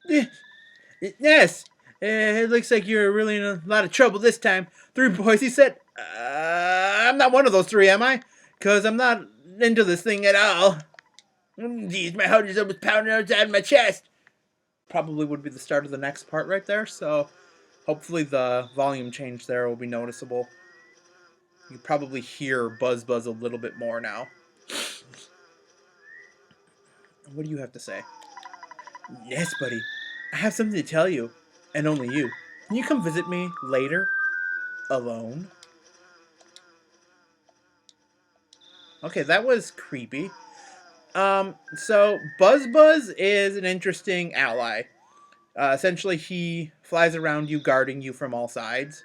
Eh, Yes, it looks like you're really in a lot of trouble this time. 3 boys, he said. I'm not one of those three, am I? Because I'm not into this thing at all. Geez, my heart is almost pounding outside my chest. Probably would be the start of the next part right there, so hopefully the volume change there will be noticeable. You can probably hear Buzz Buzz a little bit more now. What do you have to say? Yes, buddy. I have something to tell you, and only you. Can you come visit me later? Alone? Okay, that was creepy. So Buzz Buzz is an interesting ally. Essentially, he flies around you, guarding you from all sides,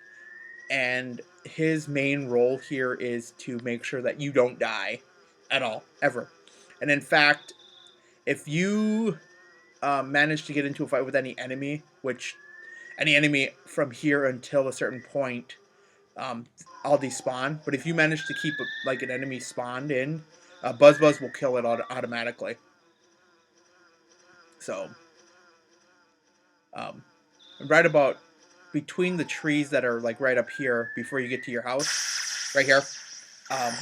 and his main role here is to make sure that you don't die at all, ever. And in fact, if you manage to get into a fight with any enemy, which any enemy from here until a certain point, I'll despawn. But if you manage to keep like an enemy spawned in, Buzz Buzz will kill it automatically. So, um, right about between the trees that are like right up here before you get to your house, right here,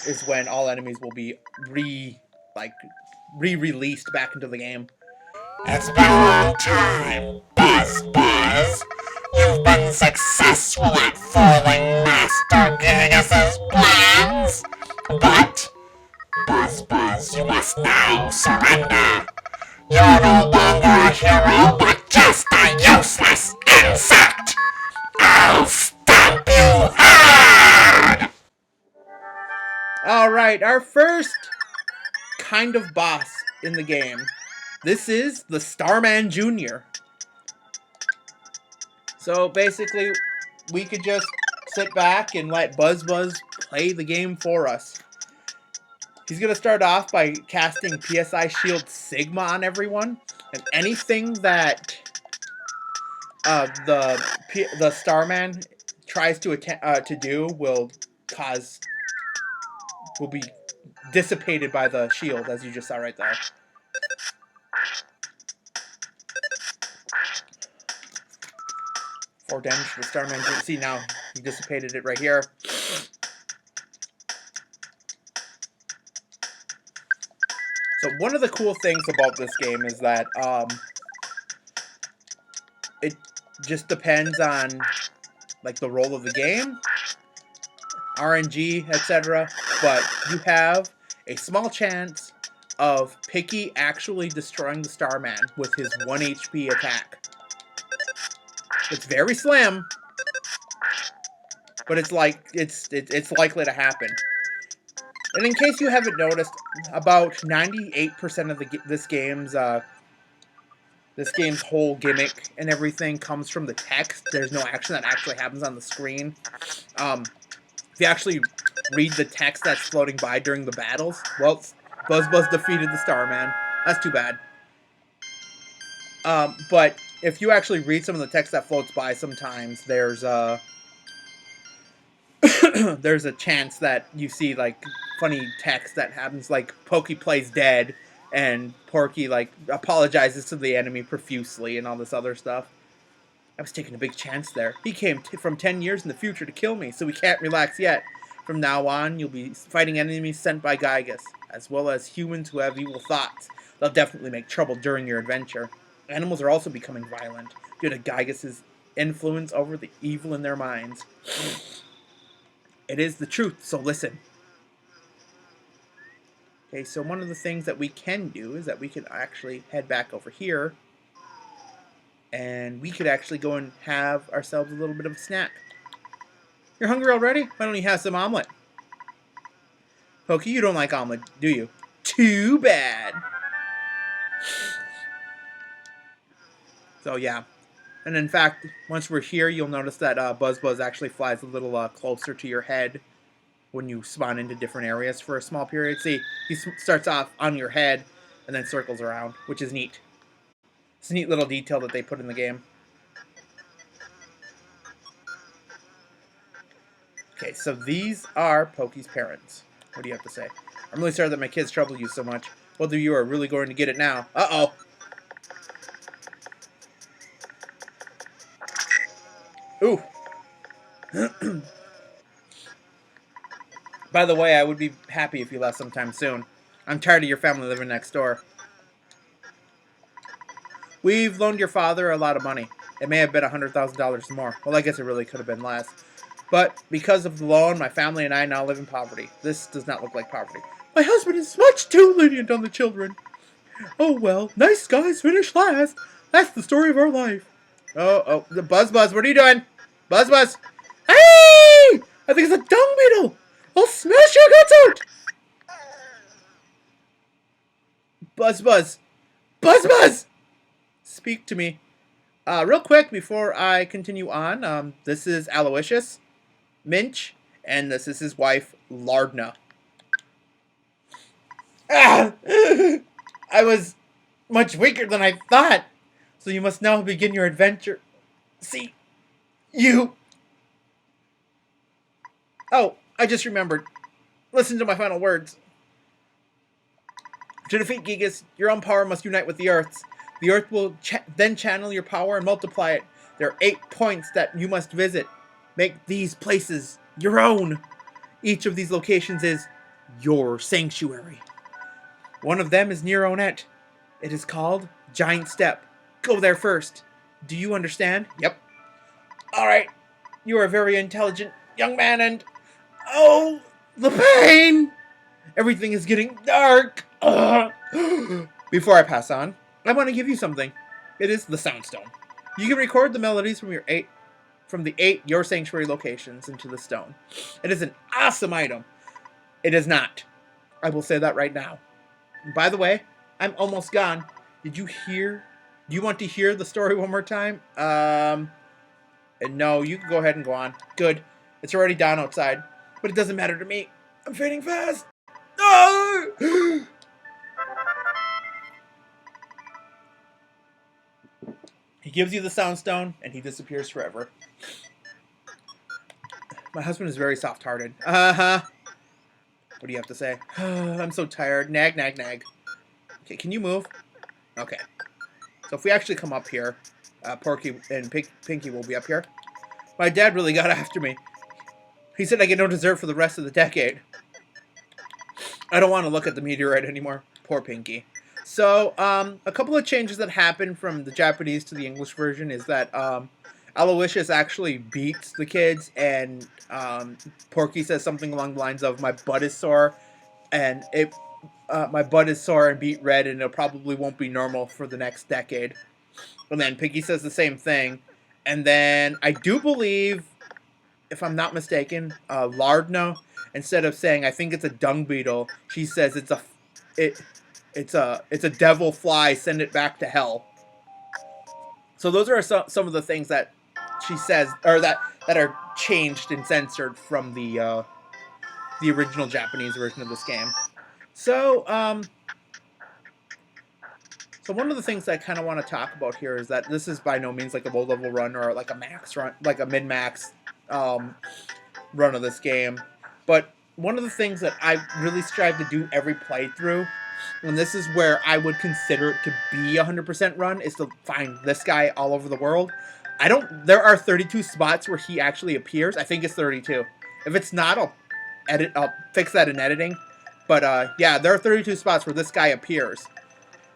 is when all enemies will be re-released back into the game. It's been a long time, Buzz Buzz. You've been successful at foiling Master Gagus's plans. But, Buzz Buzz, you must now surrender. You're no longer a hero, but just a useless insect. I'll stomp you hard! All right, our first kind of boss in the game. This is the Starman Jr. So basically, we could just sit back and let Buzz Buzz play the game for us. He's going to start off by casting PSI Shield Sigma on everyone, and anything that the Starman tries to do will be dissipated by the shield, as you just saw right there. 4 damage to the Starman. You can see now he dissipated it right here. So one of the cool things about this game is that it just depends on like the role of the game, RNG, etc. But you have a small chance of Picky actually destroying the Starman with his 1 HP attack. It's very slim, but it's likely to happen. And in case you haven't noticed, about 98% of this game's whole gimmick and everything comes from the text. There's no action that actually happens on the screen. If you actually read the text that's floating by during the battles, well, Buzz Buzz defeated the Starman. That's too bad. But if you actually read some of the text that floats by, sometimes there's a there's a chance that you see like funny text that happens, like Pokey plays dead, and Porky like apologizes to the enemy profusely and all this other stuff. I was taking a big chance there. He came from 10 years in the future to kill me, so we can't relax yet. From now on, you'll be fighting enemies sent by Gygus, as well as humans who have evil thoughts. They'll definitely make trouble during your adventure. Animals are also becoming violent due to Gygus' influence over the evil in their minds. It is the truth, so listen. Okay, so one of the things that we can do is that we can actually head back over here, and we could actually go and have ourselves a little bit of a snack. You're hungry already? Why don't you have some omelet? Pokey, you don't like omelet, do you? Too bad. So yeah. And in fact, once we're here, you'll notice that Buzz Buzz actually flies a little closer to your head when you spawn into different areas for a small period. See, he starts off on your head and then circles around, which is neat. It's a neat little detail that they put in the game. Okay, so these are Pokey's parents. What do you have to say? I'm really sorry that my kids trouble you so much. Both of you are really going to get it now. Uh-oh. Ooh. By the way, I would be happy if you left sometime soon. I'm tired of your family living next door. We've loaned your father a lot of money. It may have been $100,000 more. Well, I guess it really could have been less. But because of the loan, my family and I now live in poverty. This does not look like poverty. My husband is much too lenient on the children. Oh well, nice guys finish last. That's the story of our life. Oh, the Buzz, what are you doing? Buzz. Hey! I think it's a dung beetle. I'll smash your guts out. Buzz. Speak to me. Real quick before I continue on, this is Aloysius Minch, and this is his wife, Lardna. Ah! I was much weaker than I thought, so you must now begin your adventure. See, you... Oh, I just remembered. Listen to my final words. To defeat Gigas, your own power must unite with the Earth's. The Earth will then channel your power and multiply it. There are 8 points that you must visit. Make these places your own. Each of these locations is your sanctuary. One of them is near Onette. It is called Giant Step. Go there first. Do you understand? Yep. Alright. You are a very intelligent young man and... Oh, the pain! Everything is getting dark. Before I pass on, I want to give you something. It is the Soundstone. You can record the melodies from the 8 Your Sanctuary locations into the stone. It is an awesome item. It is not. I will say that right now. By the way, I'm almost gone. Did you hear? Do you want to hear the story one more time? No, you can go ahead and go on. Good. It's already down outside. But it doesn't matter to me. I'm fading fast. No! He gives you the Soundstone, and he disappears forever. My husband is very soft-hearted. Uh-huh. What do you have to say? I'm so tired. Nag. Okay, can you move? Okay. So if we actually come up here, Porky and Pinky will be up here. My dad really got after me. He said I get no dessert for the rest of the decade. I don't want to look at the meteorite anymore. Poor Pinky. So, a couple of changes that happened from the Japanese to the English version is that Aloysius actually beats the kids, and Porky says something along the lines of, my butt is sore, and my butt is sore and beat red, and it probably won't be normal for the next decade. And then Pinky says the same thing. And then I do believe, if I'm not mistaken, Lardna, instead of saying I think it's a dung beetle, she says it's a devil fly, send it back to hell. So those are some of the things that she says, or that are changed and censored from the original Japanese version of this game. So one of the things I kind of want to talk about here is that this is by no means like a low-level run or like a max run, like a min-max run of this game. But one of the things that I really strive to do every playthrough, and this is where I would consider it to be a 100% run, is to find this guy all over the world. There are 32 spots where he actually appears. I think it's 32. If it's not, I'll fix that in editing. But yeah, there are 32 spots where this guy appears.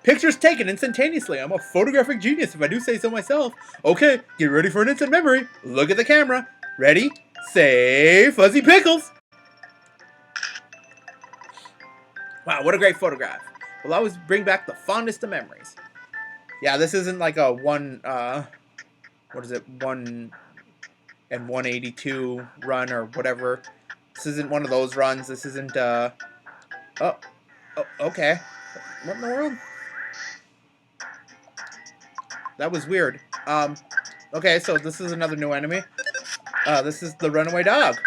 Pictures taken instantaneously. I'm a photographic genius if I do say so myself. Okay, get ready for an instant memory. Look at the camera. Ready? Say Fuzzy Pickles. Wow, what a great photograph. Will always bring back the fondest of memories. Yeah, this isn't like a 1 and 182 run or whatever. This isn't one of those runs. This isn't, oh, okay. What in the world? That was weird. Okay, so this is another new enemy. This is the runaway dog.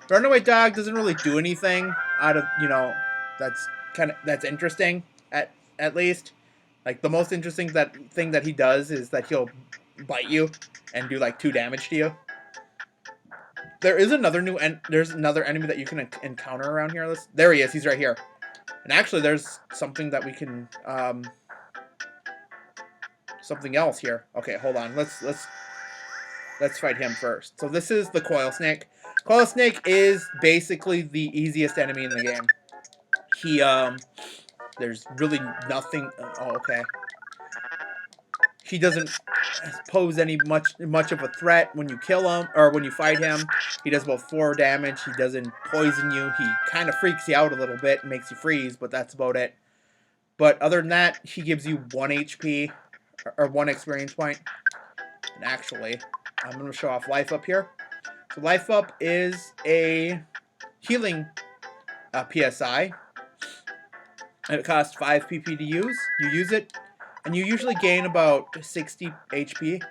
Runaway dog doesn't really do anything out of, that's interesting, at least. Like, the most interesting thing that he does is that he'll bite you and do, like, 2 damage to you. There's another enemy that you can encounter around here. There he is. He's right here. And actually, there's something that we can, something else here. Okay, hold on. Let's let's fight him first. So this is the coil snake. Coil snake is basically the easiest enemy in the game. He there's really nothing. Oh, okay. He doesn't pose any much of a threat when you kill him or when you fight him. He does about 4 damage. He doesn't poison you. He kind of freaks you out a little bit and makes you freeze, but that's about it. But other than that, he gives you 1 HP or 1 experience point. And actually, I'm going to show off Life Up here. So Life Up is a healing PSI. And it costs 5 PP to use. You use it, and you usually gain about 60 HP.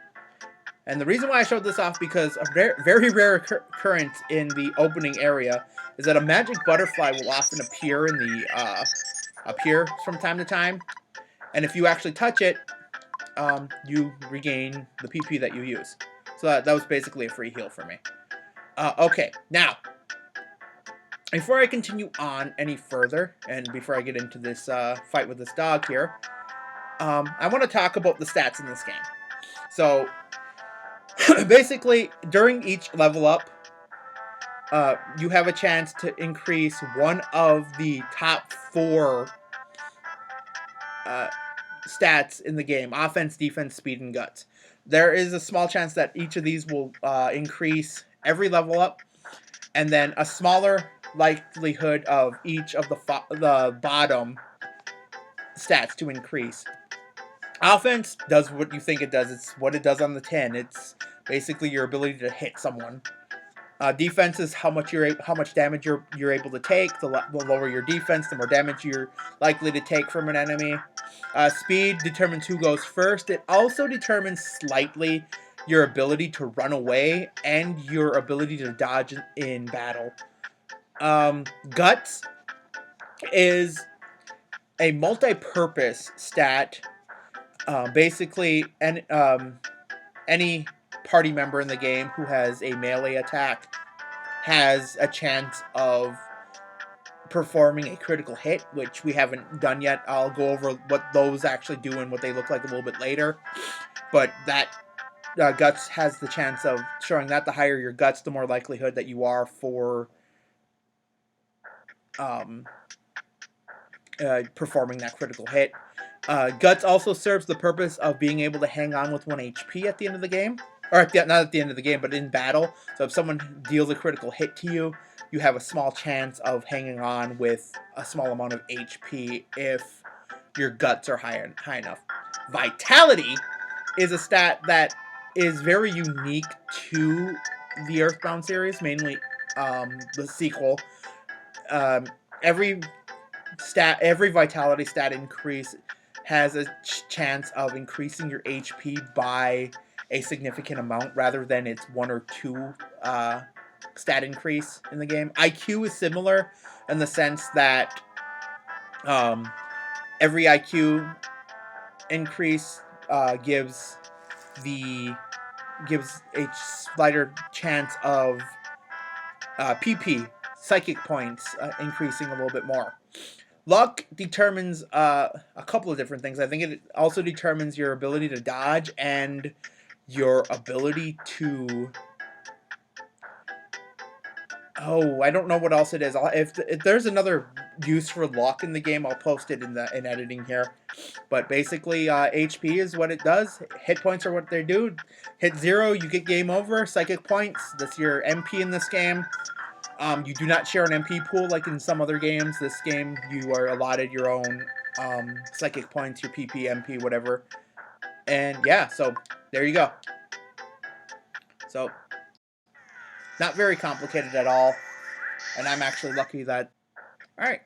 And the reason why I showed this off because a very rare occurrence in the opening area is that a magic butterfly will often appear in the appear from time to time, and if you actually touch it, you regain the PP that you use. So that was basically a free heal for me. Okay, now before I continue on any further, and before I get into this fight with this dog here, I want to talk about the stats in this game. So basically, during each level up, you have a chance to increase one of the top 4 stats in the game: offense, defense, speed, and guts. There is a small chance that each of these will increase every level up, and then a smaller likelihood of each of the bottom stats to increase. Offense does what you think it does. It's what it does on the tin. It's basically your ability to hit someone. Defense is how much damage you're able to take. The lower your defense, the more damage you're likely to take from an enemy. Speed determines who goes first. It also determines slightly your ability to run away and your ability to dodge in battle. Guts is a multi-purpose stat. Basically, any party member in the game who has a melee attack has a chance of performing a critical hit, which we haven't done yet. I'll go over what those actually do and what they look like a little bit later. But that guts has the chance of showing that. The higher your guts, the more likelihood that you are for performing that critical hit. Guts also serves the purpose of being able to hang on with 1 HP at the end of the game. Or not at the end of the game, but in battle. So if someone deals a critical hit to you, you have a small chance of hanging on with a small amount of HP if your guts are high enough. Vitality is a stat that is very unique to the Earthbound series, mainly the sequel. Every vitality stat increase has a chance of increasing your HP by a significant amount rather than its 1 or 2 stat increase in the game. IQ is similar in the sense that every IQ increase gives a slighter chance of PP, psychic points, increasing a little bit more. Luck determines a couple of different things. I think it also determines your ability to dodge and your ability to... Oh, I don't know what else it is. If there's another use for luck in the game, I'll post it in editing here. But basically, HP is what it does. Hit points are what they do. Hit 0, you get game over. Psychic points, that's your MP in this game. You do not share an MP pool like in some other games. This game, you are allotted your own psychic points, your PP, MP, whatever. And yeah, so there you go. So, not very complicated at all. And I'm actually lucky that... Alright.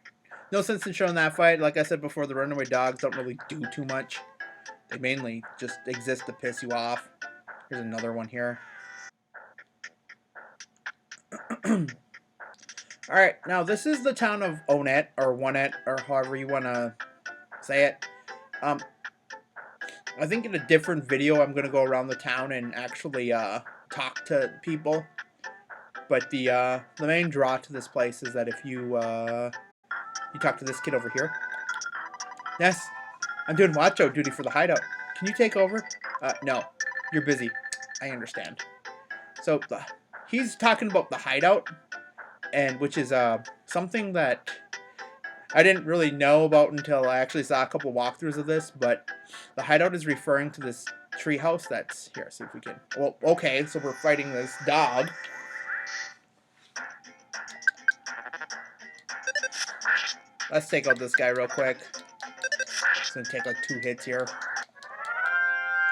No sense in showing that fight. Like I said before, the runaway dogs don't really do too much. They mainly just exist to piss you off. Here's another one here. Alright, now this is the town of Onette, or Onette, or however you want to say it. I think in a different video I'm going to go around the town and actually talk to people. But the main draw to this place is that if you talk to this kid over here. Yes, I'm doing watch out duty for the hideout. Can you take over? No, you're busy. I understand. So he's talking about the hideout, and which is something that I didn't really know about until I actually saw a couple walkthroughs of this. But the hideout is referring to this treehouse that's here. See if we can. Well, okay, so we're fighting this dog. Let's take out this guy real quick. It's gonna take like 2 hits here.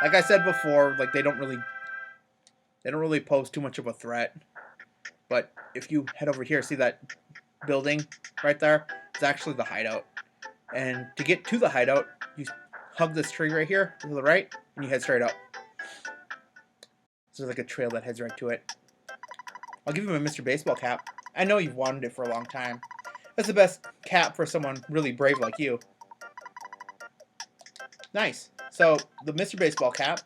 Like I said before, like they don't really pose too much of a threat. But if you head over here, see that building right there? It's actually the hideout. And to get to the hideout, you hug this tree right here to the right, and you head straight up. So there's like a trail that heads right to it. I'll give him a Mr. Baseball cap. I know you've wanted it for a long time. That's the best cap for someone really brave like you. Nice. So the Mr. Baseball cap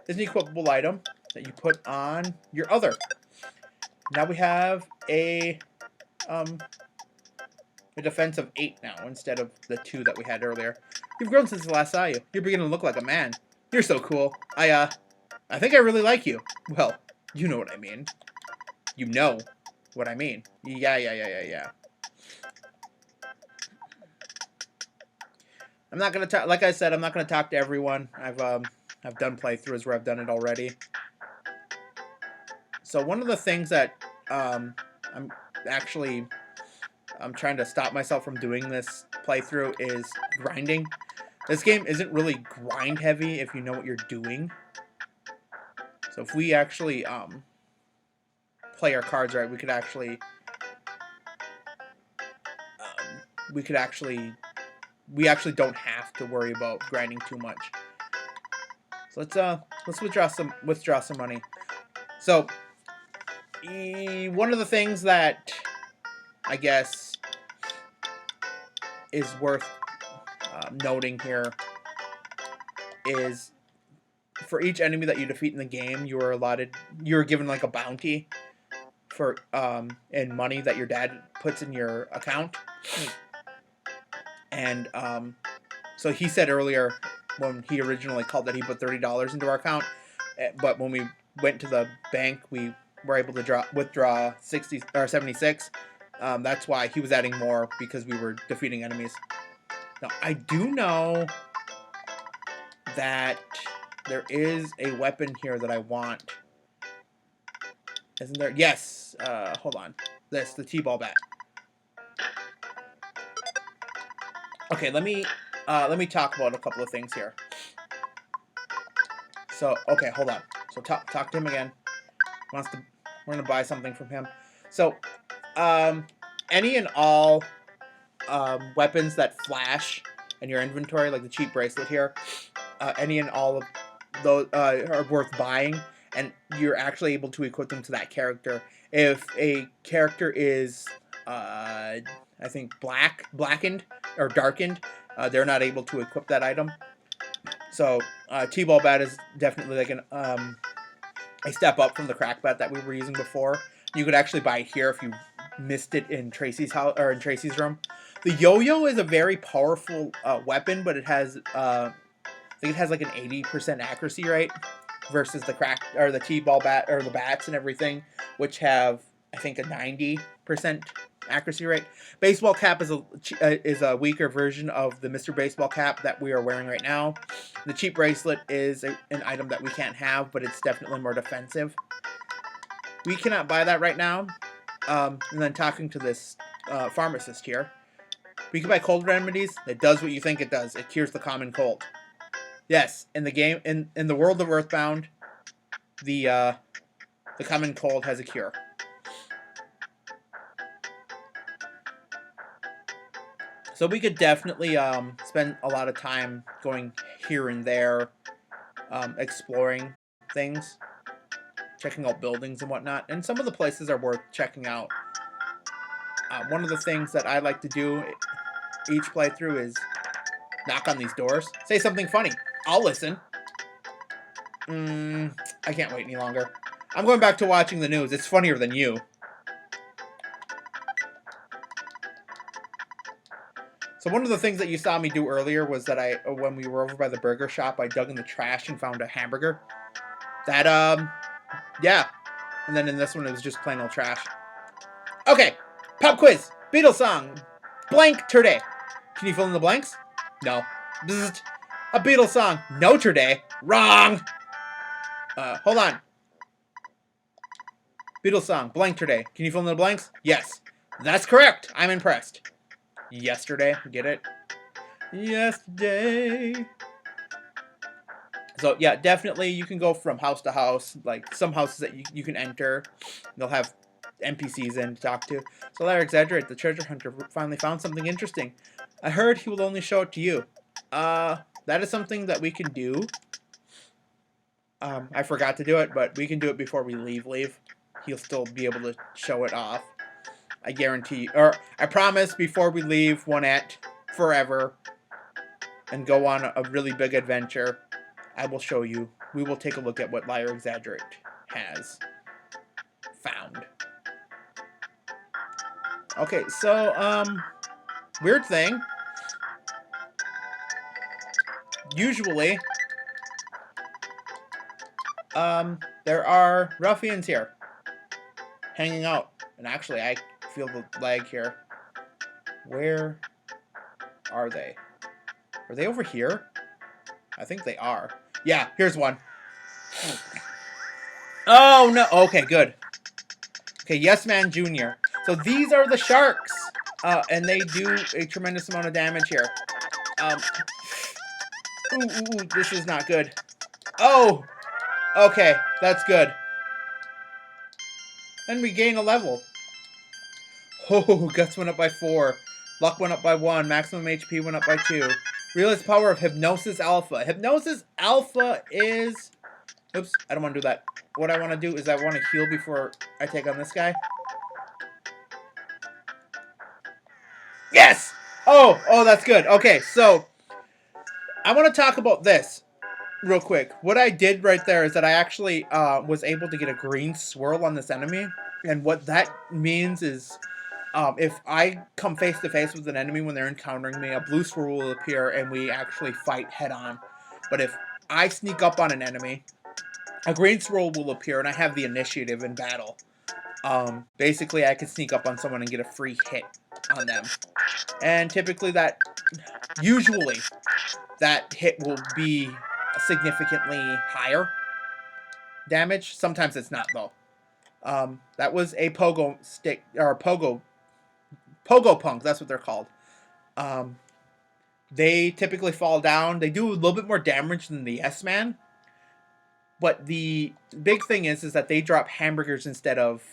is an equipable item that you put on your other. Now we have a defense of 8 now instead of the 2 that we had earlier. You've grown since the last saw you. You're beginning to look like a man. You're so cool. I think I really like you. Well, you know what I mean. You know what I mean. Yeah. I'm not gonna talk. Like I said, I'm not gonna talk to everyone. I've done playthroughs where I've done it already. So one of the things that I'm trying to stop myself from doing this playthrough is grinding. This game isn't really grind heavy if you know what you're doing. So if we actually play our cards right, we actually don't have to worry about grinding too much. So let's withdraw some money. So one of the things that I guess is worth noting here is for each enemy that you defeat in the game, you're given like a bounty for and money that your dad puts in your account. And so he said earlier when he originally called that he put $30 into our account, but when we went to the bank, we were able to withdraw 60 or 76. That's why he was adding more, because we were defeating enemies. Now I do know that there is a weapon here that I want. Isn't there? Yes. Hold on. The T-ball bat. Okay, let me talk about a couple of things here. So, okay, hold on. So talk to him again. We're gonna buy something from him. So, any and all weapons that flash in your inventory, like the cheap bracelet here, any and all of those are worth buying, and you're actually able to equip them to that character. If a character is I think blackened or darkened, they're not able to equip that item. So T-ball bat is definitely like a step up from the crack bat that we were using before. You could actually buy it here if you missed it in Tracy's house or in Tracy's room. The yo-yo is a very powerful weapon, but it has I think it has like an 80% accuracy rate versus the T-ball bat or the bats and everything, which have I think a 90% accuracy rate. Baseball cap is a weaker version of the Mr. Baseball cap that we are wearing right now. The cheap bracelet is an item that we can't have, but it's definitely more defensive. We cannot buy that right now. And then talking to this pharmacist here, we can buy cold remedies. It does what you think it does. It cures the common cold. Yes, in the game, in the world of Earthbound, the common cold has a cure. So we could definitely spend a lot of time going here and there, exploring things, checking out buildings and whatnot. And some of the places are worth checking out. One of the things that I like to do each playthrough is knock on these doors. Say something funny. I'll listen. I can't wait any longer. I'm going back to watching the news. It's funnier than you. So one of the things that you saw me do earlier was that when we were over by the burger shop, I dug in the trash and found a hamburger. That, yeah, And then in this one, it was just plain old trash. Okay, pop quiz. Beatles song. Blank today. Can you fill in the blanks? No. Bzzzt. A Beatles song. Notre Dame. Wrong. Hold on. Beatles song. Blank today. Can you fill in the blanks? Yes. That's correct. I'm impressed. Yesterday. Get it? Yesterday. So yeah, definitely you can go from house to house. Like some houses that you can enter, they'll have NPCs in to talk to. So let her exaggerate. The treasure hunter finally found something interesting. I heard he will only show it to you. That is something that we can do. I forgot to do it, but we can do it before we leave. He'll still be able to show it off. I guarantee, or I promise before we leave Onette forever and go on a really big adventure, I will show you. We will take a look at what Liar Exaggerate has found. Okay, so, weird thing. Usually, there are ruffians here hanging out. And actually, I feel the lag here. Where are they? Are they over here? I think they are. Yeah, here's one. Oh, no. Okay, good. Okay, Yes Man Jr. So these are the sharks. And they do a tremendous amount of damage here. Ooh, this is not good. Oh! Okay, that's good. Then we gain a level. Oh, Guts went up by 4. Luck went up by 1. Maximum HP went up by 2. Realize power of Hypnosis Alpha. Hypnosis Alpha is... Oops, I don't want to do that. What I want to do is I want to heal before I take on this guy. Yes! Oh, that's good. Okay, so I want to talk about this real quick. What I did right there is that I actually was able to get a green swirl on this enemy. And what that means is if I come face to face with an enemy when they're encountering me, a blue swirl will appear and we actually fight head on. But if I sneak up on an enemy, a green swirl will appear and I have the initiative in battle. Basically, I can sneak up on someone and get a free hit on them. And typically usually, that hit will be significantly higher damage. Sometimes it's not, though. That was a pogo stick, or pogo punk, that's what they're called. They typically fall down. They do a little bit more damage than the Yes Man. But the big thing is that they drop hamburgers instead of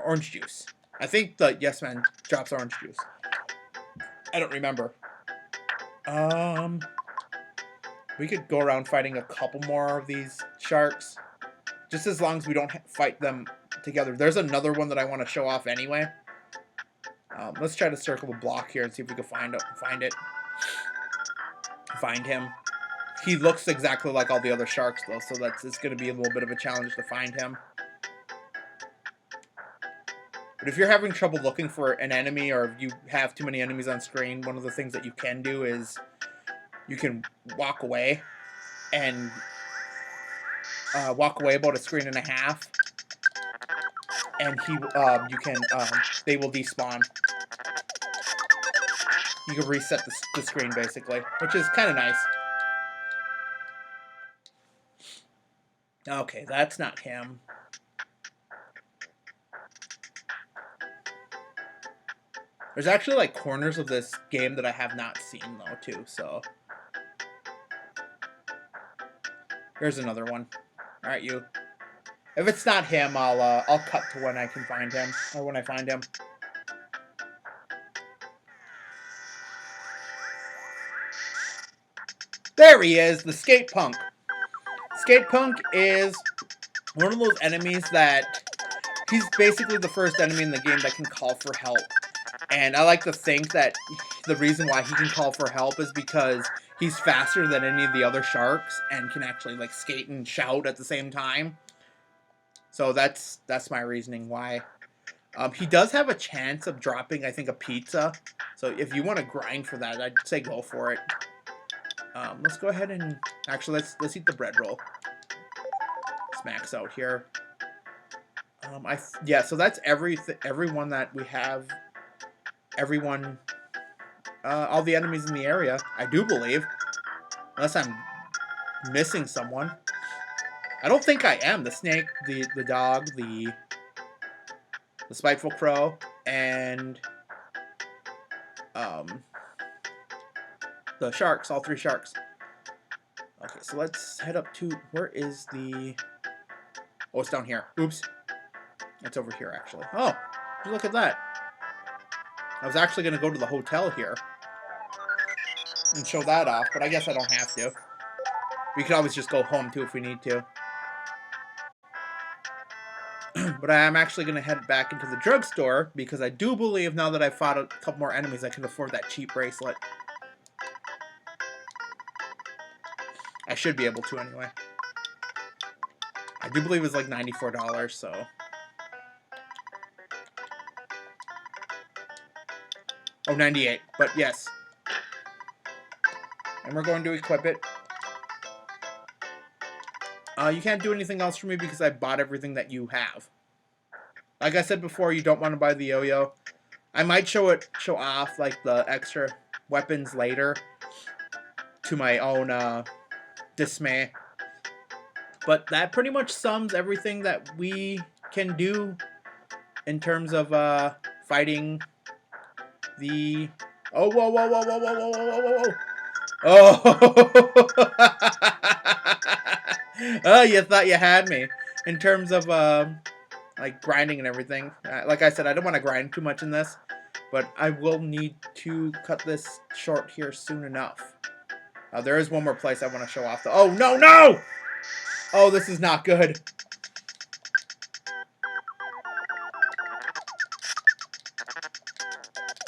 orange juice. I think the Yes Man drops orange juice. I don't remember. We could go around fighting a couple more of these sharks. Just as long as we don't fight them together. There's another one that I want to show off anyway. Let's try to circle the block here and see if we can find it. Find him. He looks exactly like all the other sharks, though, so it's going to be a little bit of a challenge to find him. But if you're having trouble looking for an enemy, or if you have too many enemies on screen, one of the things that you can do is you can walk away and walk away about a screen and a half, and they will despawn. You can reset the screen, basically, which is kind of nice. Okay, that's not him. There's actually, like, corners of this game that I have not seen, though, too, so... Here's another one. Alright, you. If it's not him, I'll cut to when I can find him, or when I find him. There he is, the Skate Punk. Skate Punk is one of those enemies that he's basically the first enemy in the game that can call for help. And I like to think that the reason why he can call for help is because he's faster than any of the other sharks and can actually, like, skate and shout at the same time. So that's my reasoning why. He does have a chance of dropping, I think, a pizza. So if you want to grind for that, I'd say go for it. Let's go ahead and... Actually, let's eat the bread roll. Let's max out here. Yeah, so that's everyone that we have, everyone, all the enemies in the area, I do believe, unless I'm missing someone. I don't think I am. The snake, the dog, the spiteful crow, and um, the sharks, all 3 sharks. Okay, so let's head up to, where is the, oh, it's down here. Oops. It's over here, actually. Oh, look at that. I was actually going to go to the hotel here and show that off, but I guess I don't have to. We could always just go home, too, if we need to. But I am actually going to head back into the drugstore, because I do believe, now that I've fought a couple more enemies, I can afford that cheap bracelet. I should be able to, anyway. I do believe it's like $94, so... Oh, 98, but yes. And we're going to equip it. You can't do anything else for me because I bought everything that you have. Like I said before, you don't want to buy the yo-yo. I might show off like the extra weapons later to my own dismay. But that pretty much sums everything that we can do in terms of fighting the... Oh, whoa, whoa, whoa, whoa, whoa, whoa, whoa, whoa, whoa. Oh! Oh, you thought you had me. In terms of, like, grinding and everything. Like I said, I don't want to grind too much in this. But I will need to cut this short here soon enough. There is one more place I want to show off. Oh, no, no! Oh, this is not good.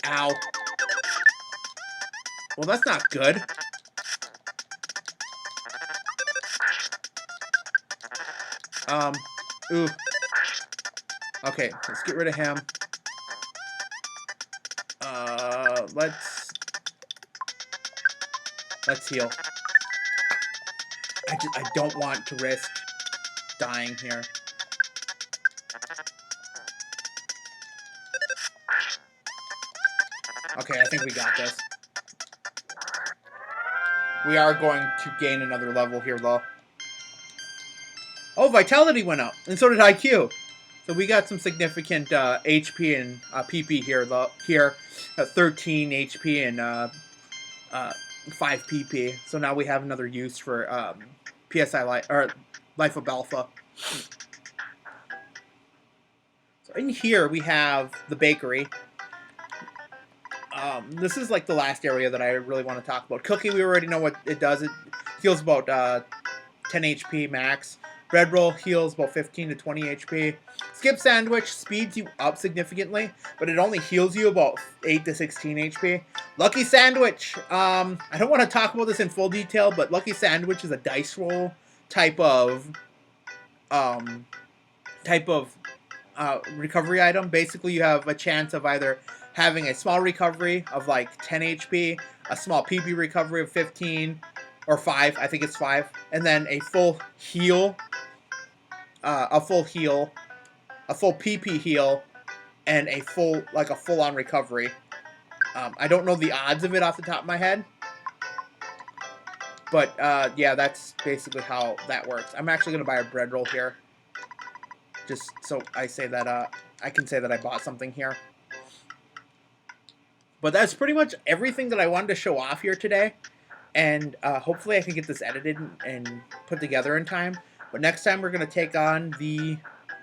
Ow. Well, that's not good. Ooh. Okay, let's get rid of him. Let's heal. I don't want to risk dying here. Okay, I think we got this. We are going to gain another level here, though. Oh, Vitality went up, and so did IQ. So we got some significant HP and PP here, though. Here, 13 HP and 5 PP. So now we have another use for PSI Life of Alpha. So in here we have the bakery. This is like the last area that I really want to talk about. Cookie, we already know what it does. It heals about 10 HP max. Bread roll heals about 15 to 20 HP. Skip sandwich speeds you up significantly, but it only heals you about 8 to 16 HP. Lucky sandwich. I don't want to talk about this in full detail, but lucky sandwich is a dice roll type of recovery item. Basically, you have a chance of either having a small recovery of like 10 HP, a small PP recovery of 15, or 5, I think it's 5, and then a full heal, a full PP heal, and a full-on recovery. I don't know the odds of it off the top of my head, but yeah, that's basically how that works. I'm actually going to buy a bread roll here, just so I say that I can say that I bought something here. But that's pretty much everything that I wanted to show off here today. And hopefully I can get this edited and put together in time. But next time we're going to take on the...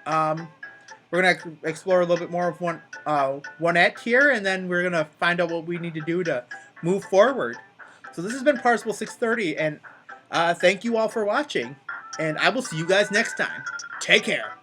we're going to explore a little bit more of Onette here. And then we're going to find out what we need to do to move forward. So this has been Parzival630. And thank you all for watching. And I will see you guys next time. Take care.